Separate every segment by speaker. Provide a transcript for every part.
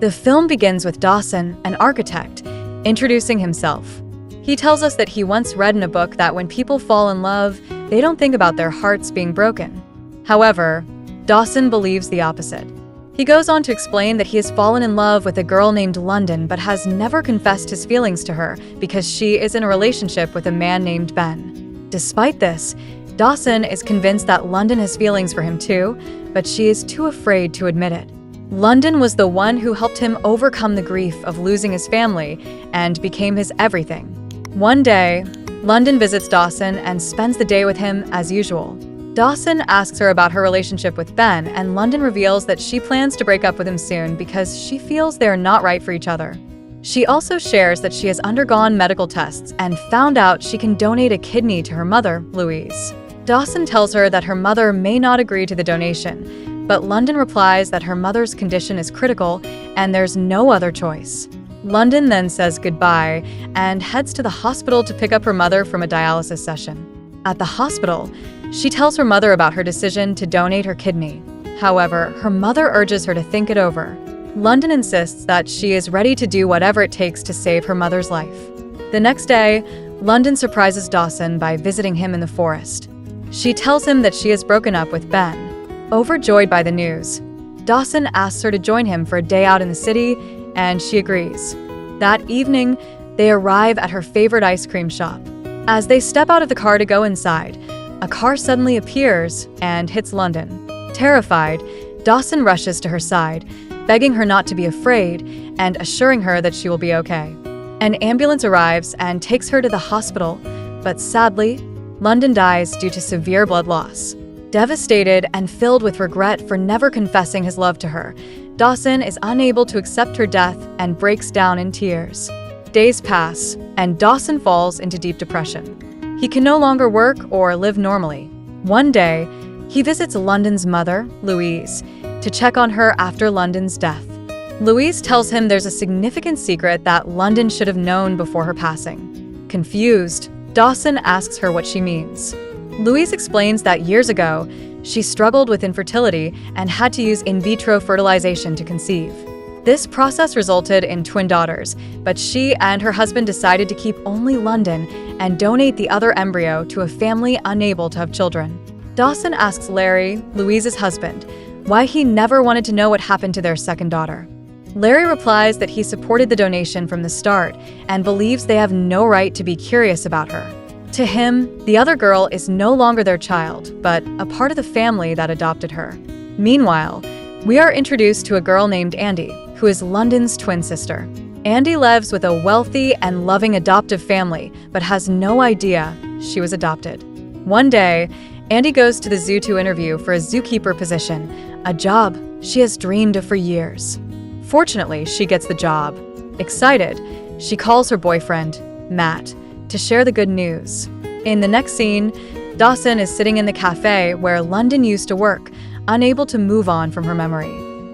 Speaker 1: The film begins with Dawson, an architect, introducing himself. He tells us that he once read in a book that when people fall in love, they don't think about their hearts being broken. However, Dawson believes the opposite. He goes on to explain that he has fallen in love with a girl named London but has never confessed his feelings to her because she is in a relationship with a man named Ben. Despite this, Dawson is convinced that London has feelings for him too, but she is too afraid to admit it. London was the one who helped him overcome the grief of losing his family and became his everything. One day, London visits Dawson and spends the day with him as usual. Dawson asks her about her relationship with Ben, and London reveals that she plans to break up with him soon because she feels they are not right for each other. She also shares that she has undergone medical tests and found out she can donate a kidney to her mother, Louise. Dawson tells her that her mother may not agree to the donation, but London replies that her mother's condition is critical and there's no other choice. London then says goodbye and heads to the hospital to pick up her mother from a dialysis session. At the hospital, she tells her mother about her decision to donate her kidney. However, her mother urges her to think it over. London insists that she is ready to do whatever it takes to save her mother's life. The next day, London surprises Dawson by visiting him in the forest. She tells him that she has broken up with Ben. Overjoyed by the news, Dawson asks her to join him for a day out in the city, and she agrees. That evening, they arrive at her favorite ice cream shop. As they step out of the car to go inside, a car suddenly appears and hits London. Terrified, Dawson rushes to her side, begging her not to be afraid and assuring her that she will be okay. An ambulance arrives and takes her to the hospital, but sadly, London dies due to severe blood loss. Devastated and filled with regret for never confessing his love to her, Dawson is unable to accept her death and breaks down in tears. Days pass, and Dawson falls into deep depression. He can no longer work or live normally. One day, he visits London's mother, Louise, to check on her after London's death. Louise tells him there's a significant secret that London should have known before her passing. Confused, Dawson asks her what she means. Louise explains that years ago, she struggled with infertility and had to use in vitro fertilization to conceive. This process resulted in twin daughters, but she and her husband decided to keep only London and donate the other embryo to a family unable to have children. Dawson asks Larry, Louise's husband, why he never wanted to know what happened to their second daughter. Larry replies that he supported the donation from the start and believes they have no right to be curious about her. To him, the other girl is no longer their child, but a part of the family that adopted her. Meanwhile, we are introduced to a girl named Andy, who is London's twin sister. Andy lives with a wealthy and loving adoptive family, but has no idea she was adopted. One day, Andy goes to the zoo to interview for a zookeeper position, a job she has dreamed of for years. Fortunately, she gets the job. Excited, she calls her boyfriend, Matt, to share the good news. In the next scene, Dawson is sitting in the cafe where London used to work, unable to move on from her memory.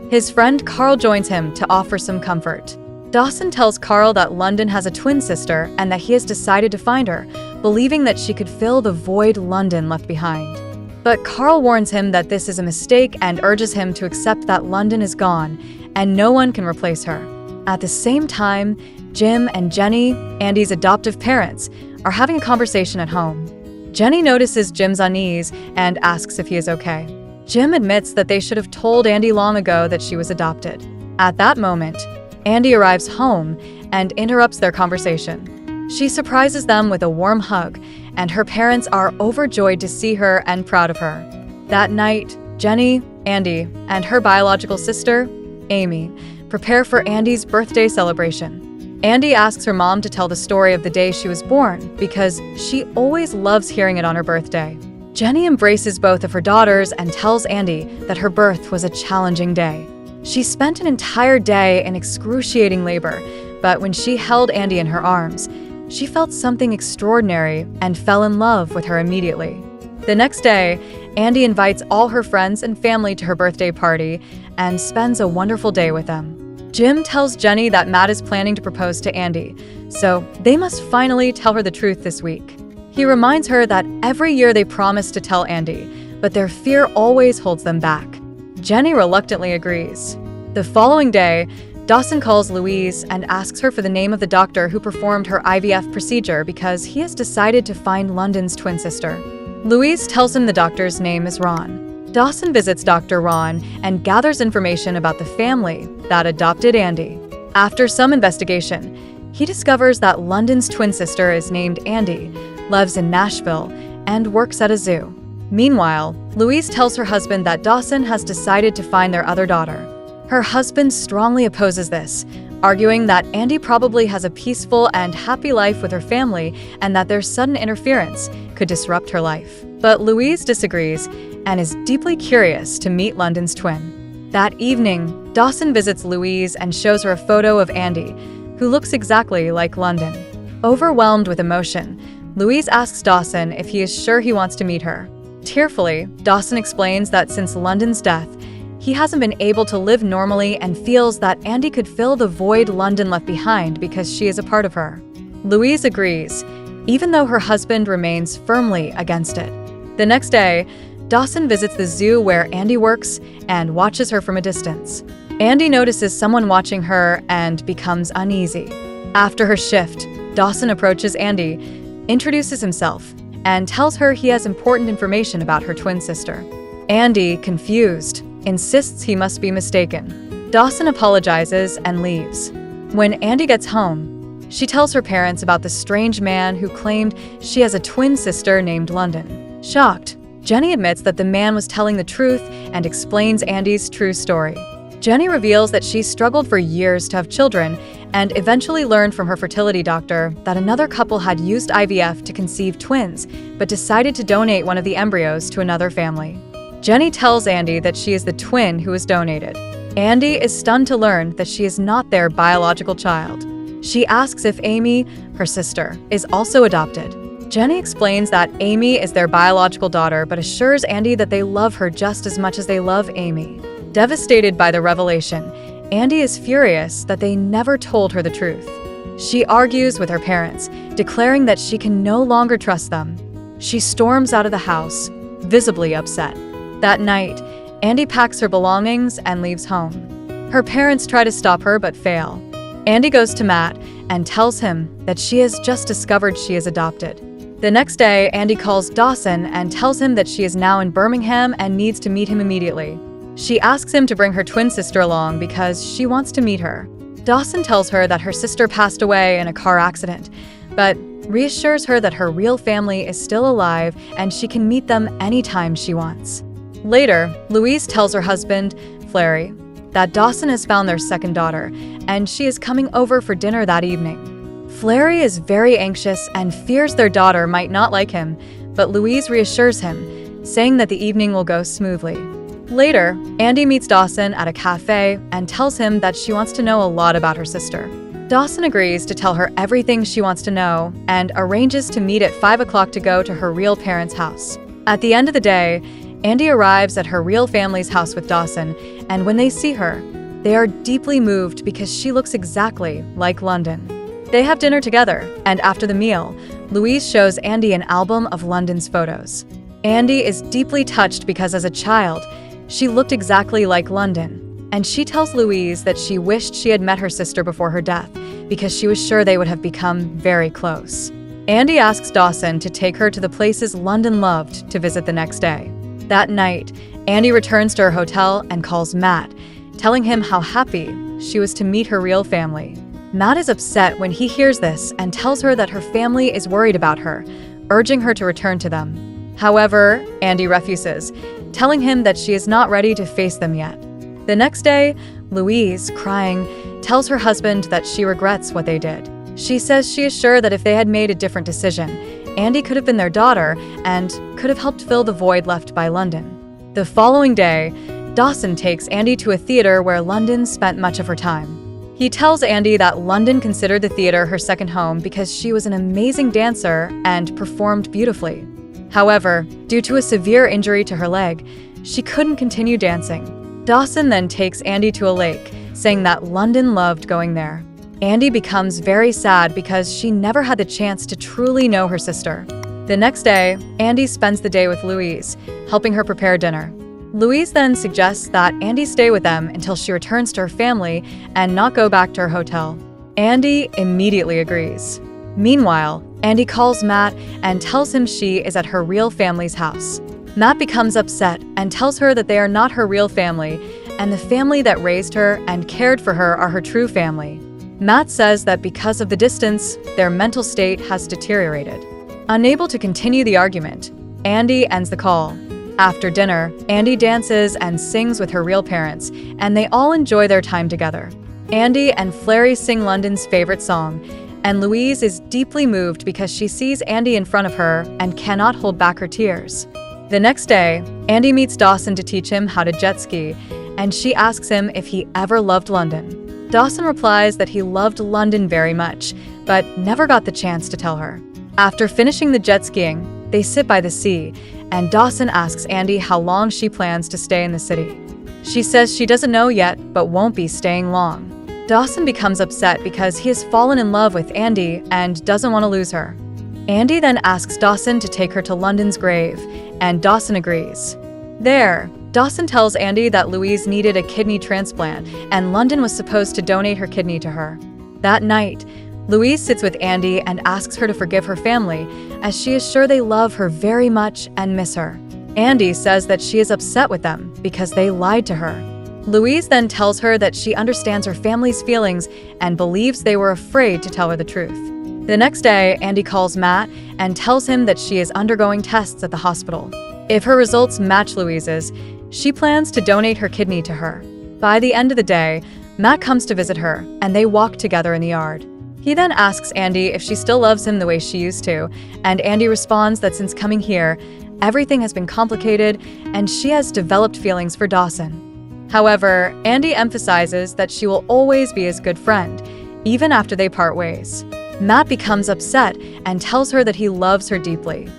Speaker 1: His friend Carl joins him to offer some comfort. Dawson tells Carl that London has a twin sister and that he has decided to find her, believing that she could fill the void London left behind. But Carl warns him that this is a mistake and urges him to accept that London is gone and no one can replace her. At the same time, Jim and Jenny, Andy's adoptive parents, are having a conversation at home. Jenny notices Jim's unease and asks if he is okay. Jim admits that they should have told Andy long ago that she was adopted. At that moment, Andy arrives home and interrupts their conversation. She surprises them with a warm hug, and her parents are overjoyed to see her and proud of her. That night, Jenny, Andy, and her biological sister, Amy, prepare for Andy's birthday celebration. Andy asks her mom to tell the story of the day she was born because she always loves hearing it on her birthday. Jenny embraces both of her daughters and tells Andy that her birth was a challenging day. She spent an entire day in excruciating labor, but when she held Andy in her arms, she felt something extraordinary and fell in love with her immediately. The next day, Andy invites all her friends and family to her birthday party and spends a wonderful day with them. Jim tells Jenny that Matt is planning to propose to Andy, so they must finally tell her the truth this week. He reminds her that every year they promise to tell Andy, but their fear always holds them back. Jenny reluctantly agrees. The following day, Dawson calls Louise and asks her for the name of the doctor who performed her IVF procedure because he has decided to find London's twin sister. Louise tells him the doctor's name is Ron. Dawson visits Dr. Ron and gathers information about the family that adopted Andy. After some investigation, he discovers that London's twin sister is named Andy, lives in Nashville, and works at a zoo. Meanwhile, Louise tells her husband that Dawson has decided to find their other daughter. Her husband strongly opposes this, arguing that Andy probably has a peaceful and happy life with her family and that their sudden interference could disrupt her life. But Louise disagrees and is deeply curious to meet London's twin. That evening, Dawson visits Louise and shows her a photo of Andy, who looks exactly like London. Overwhelmed with emotion, Louise asks Dawson if he is sure he wants to meet her. Tearfully, Dawson explains that since London's death, he hasn't been able to live normally and feels that Andy could fill the void London left behind because she is a part of her. Louise agrees, even though her husband remains firmly against it. The next day, Dawson visits the zoo where Andy works and watches her from a distance. Andy notices someone watching her and becomes uneasy. After her shift, Dawson approaches Andy, introduces himself, and tells her he has important information about her twin sister. Andy, confused, insists he must be mistaken. Dawson apologizes and leaves. When Andy gets home, she tells her parents about the strange man who claimed she has a twin sister named London. Shocked, Jenny admits that the man was telling the truth and explains Andy's true story. Jenny reveals that she struggled for years to have children and eventually learned from her fertility doctor that another couple had used IVF to conceive twins, but decided to donate one of the embryos to another family. Jenny tells Andy that she is the twin who was donated. Andy is stunned to learn that she is not their biological child. She asks if Amy, her sister, is also adopted. Jenny explains that Amy is their biological daughter but assures Andy that they love her just as much as they love Amy. Devastated by the revelation, Andy is furious that they never told her the truth. She argues with her parents, declaring that she can no longer trust them. She storms out of the house, visibly upset. That night, Andy packs her belongings and leaves home. Her parents try to stop her but fail. Andy goes to Matt and tells him that she has just discovered she is adopted. The next day, Andy calls Dawson and tells him that she is now in Birmingham and needs to meet him immediately. She asks him to bring her twin sister along because she wants to meet her. Dawson tells her that her sister passed away in a car accident, but reassures her that her real family is still alive and she can meet them anytime she wants. Later, Louise tells her husband, Flary, that Dawson has found their second daughter and she is coming over for dinner that evening. Flary is very anxious and fears their daughter might not like him, but Louise reassures him, saying that the evening will go smoothly. Later, Andy meets Dawson at a cafe and tells him that she wants to know a lot about her sister. Dawson agrees to tell her everything she wants to know and arranges to meet at 5 o'clock to go to her real parents' house. At the end of the day, Andy arrives at her real family's house with Dawson, and when they see her, they are deeply moved because she looks exactly like London. They have dinner together, and after the meal, Louise shows Andy an album of London's photos. Andy is deeply touched because as a child, she looked exactly like London, and she tells Louise that she wished she had met her sister before her death because she was sure they would have become very close. Andy asks Dawson to take her to the places London loved to visit the next day. That night, Andy returns to her hotel and calls Matt, telling him how happy she was to meet her real family. Matt is upset when he hears this and tells her that her family is worried about her, urging her to return to them. However, Andy refuses, telling him that she is not ready to face them yet. The next day, Louise, crying, tells her husband that she regrets what they did. She says she is sure that if they had made a different decision, Andy could have been their daughter and could have helped fill the void left by London. The following day, Dawson takes Andy to a theater where London spent much of her time. He tells Andy that London considered the theater her second home because she was an amazing dancer and performed beautifully. However, due to a severe injury to her leg, she couldn't continue dancing. Dawson then takes Andy to a lake, saying that London loved going there. Andy becomes very sad because she never had the chance to truly know her sister. The next day, Andy spends the day with Louise, helping her prepare dinner. Louise then suggests that Andy stay with them until she returns to her family and not go back to her hotel. Andy immediately agrees. Meanwhile, Andy calls Matt and tells him she is at her real family's house. Matt becomes upset and tells her that they are not her real family, and the family that raised her and cared for her are her true family. Matt says that because of the distance, their mental state has deteriorated. Unable to continue the argument, Andy ends the call. After dinner, Andy dances and sings with her real parents, and they all enjoy their time together. Andy and Flary sing London's favorite song, and Louise is deeply moved because she sees Andy in front of her and cannot hold back her tears. The next day, Andy meets Dawson to teach him how to jet ski, and she asks him if he ever loved London. Dawson replies that he loved London very much, but never got the chance to tell her. After finishing the jet skiing, they sit by the sea, and Dawson asks Andy how long she plans to stay in the city. She says she doesn't know yet, but won't be staying long. Dawson becomes upset because he has fallen in love with Andy and doesn't want to lose her. Andy then asks Dawson to take her to London's grave, and Dawson agrees. There, Dawson tells Andy that Louise needed a kidney transplant, and London was supposed to donate her kidney to her. That night, Louise sits with Andy and asks her to forgive her family, as she is sure they love her very much and miss her. Andy says that she is upset with them because they lied to her. Louise then tells her that she understands her family's feelings and believes they were afraid to tell her the truth. The next day, Andy calls Matt and tells him that she is undergoing tests at the hospital. If her results match Louise's, she plans to donate her kidney to her. By the end of the day, Matt comes to visit her, and they walk together in the yard. He then asks Andy if she still loves him the way she used to, and Andy responds that since coming here, everything has been complicated and she has developed feelings for Dawson. However, Andy emphasizes that she will always be his good friend, even after they part ways. Matt becomes upset and tells her that he loves her deeply.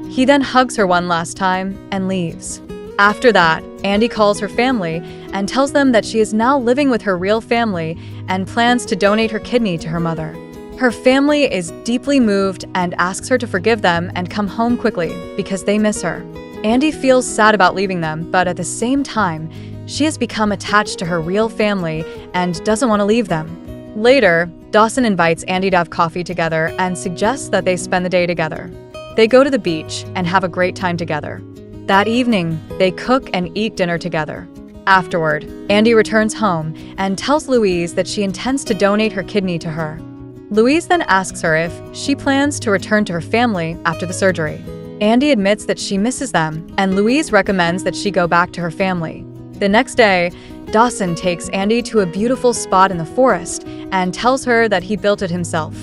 Speaker 1: He then hugs her one last time and leaves. After that, Andy calls her family and tells them that she is now living with her real family and plans to donate her kidney to her mother. Her family is deeply moved and asks her to forgive them and come home quickly because they miss her. Andy feels sad about leaving them, but at the same time, she has become attached to her real family and doesn't want to leave them. Later, Dawson invites Andy to have coffee together and suggests that they spend the day together. They go to the beach and have a great time together. That evening, they cook and eat dinner together. Afterward, Andy returns home and tells Louise that she intends to donate her kidney to her. Louise then asks her if she plans to return to her family after the surgery. Andy admits that she misses them, and Louise recommends that she go back to her family. The next day, Dawson takes Andy to a beautiful spot in the forest and tells her that he built it himself.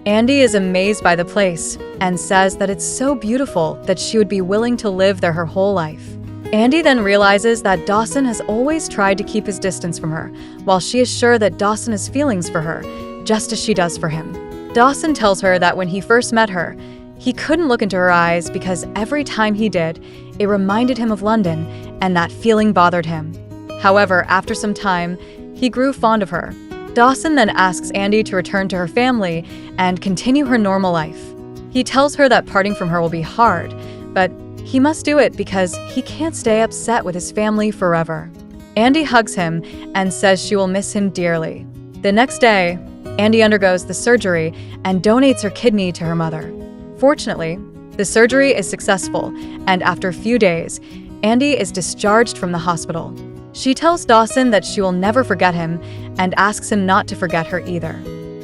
Speaker 1: Andy is amazed by the place and says that it's so beautiful that she would be willing to live there her whole life. Andy then realizes that Dawson has always tried to keep his distance from her, while she is sure that Dawson has feelings for her, just as she does for him. Dawson tells her that when he first met her, he couldn't look into her eyes because every time he did, it reminded him of London, and that feeling bothered him. However, after some time, he grew fond of her. Dawson then asks Andy to return to her family and continue her normal life. He tells her that parting from her will be hard, but he must do it because he can't stay upset with his family forever. Andy hugs him and says she will miss him dearly. The next day, Andy undergoes the surgery and donates her kidney to her mother. Fortunately, the surgery is successful, and after a few days, Andy is discharged from the hospital. She tells Dawson that she will never forget him and asks him not to forget her either.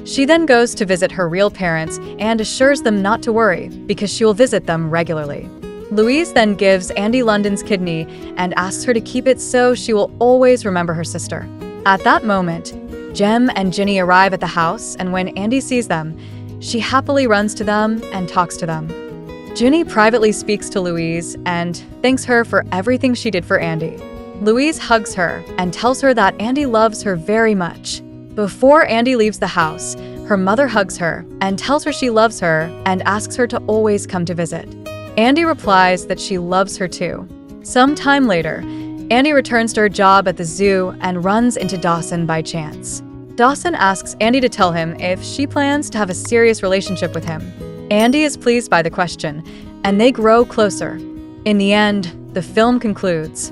Speaker 1: She then goes to visit her real parents and assures them not to worry because she will visit them regularly. Louise then gives Andy London's kidney and asks her to keep it so she will always remember her sister. At that moment, Jem and Ginny arrive at the house, and when Andy sees them, she happily runs to them and talks to them. Ginny privately speaks to Louise and thanks her for everything she did for Andy. Louise hugs her and tells her that Andy loves her very much. Before Andy leaves the house, her mother hugs her and tells her she loves her and asks her to always come to visit. Andy replies that she loves her too. Some time later, Andy returns to her job at the zoo and runs into Dawson by chance. Dawson asks Andy to tell him if she plans to have a serious relationship with him. Andy is pleased by the question, and they grow closer. In the end, the film concludes.